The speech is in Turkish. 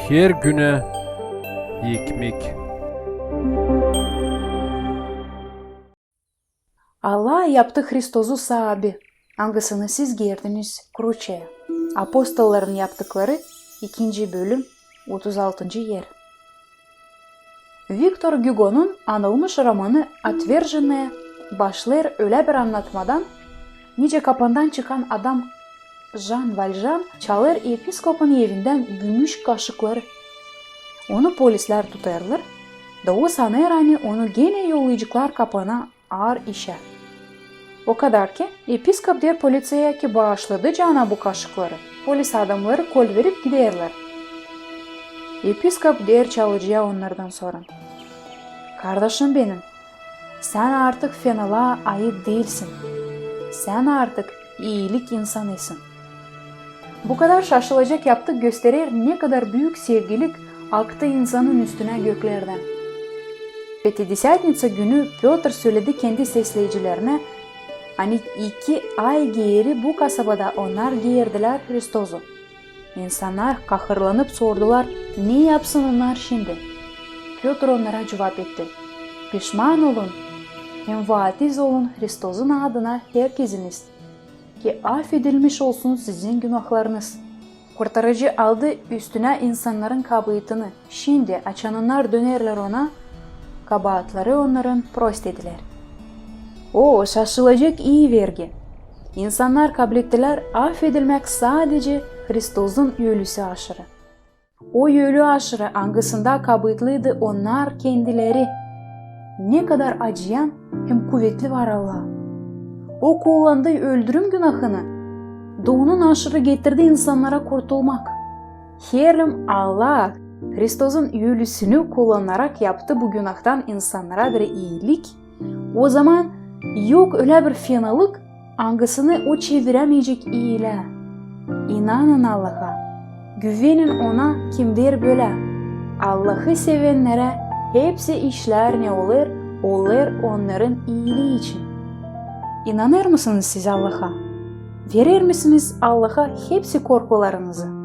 her güne ekmek. Allah yaptı Hristos'u sahibi. Hangisini siz girdiniz Kruçe'ye. Apostolların yaptıkları 2. bölüm 36. yer. Victor Hugo'nun anılmış romanı Отверженные başlar öyle bir anlatmadan nice kapandan çıkan adam Jean Valjean çalır episkopun evinden gümüş kaşıkları. Onu polisler tutarlar da o sanır hani onu gene yollayacaklar kapana ağır işe. O kadar ki episkop der polisiye ki bağışladı cana bu kaşıkları. Polis adamları kol verip giderler. Episkop der çalıcıya onlardan sonra. Kardeşim benim, sen artık fenalığa ait değilsin. Sen artık iyilik insanısın. Bu kadar şaşılacak yaptık gösterir ne kadar büyük sevgilik aktı insanın üstüne göklerden. Petidesятница günü Piotr söyledi kendi sesleyicilerine, hani 2 ay geri bu kasabada onlar giyirdiler Hristos'u. İnsanlar kahırlanıp sordular, ne yapsın onlar şimdi? Piotr onlara cevap etti. Pişman olun, hem vaatiz olun Hristos'un adına herkesiniz. Ki affedilmiş olsun sizin günahlarınız. Kurtarıcı aldı üstüne insanların kabahatini. Şimdi açanlar dönerler ona, kabahatları onların prost ediler. O şaşılacak iyi vergi. İnsanlar kabul ettiler, affedilmek sadece Hristos'un ölüsü aşırı. O ölü aşırı hangisinde kabahatlıydı onlar kendileri. Ne kadar acıyan hem kuvvetli var Allah. O kullandığı öldürüm günahını, doğunun aşırı getirdi insanlara kurtulmak. Herim Allah, Hristos'un ölüsünü kullanarak yaptı bu günahtan insanlara bir iyilik. O zaman yok öyle bir fenalık, hangisini o çeviremeyecek iyile. İnanın Allah'a, güvenin ona kimdir böyle. Allah'ı sevenlere hepsi işler ne olur, olur onların iyiliği için. İnanır mısınız siz Allah'a? Verir misiniz Allah'a hepsi korkularınızı?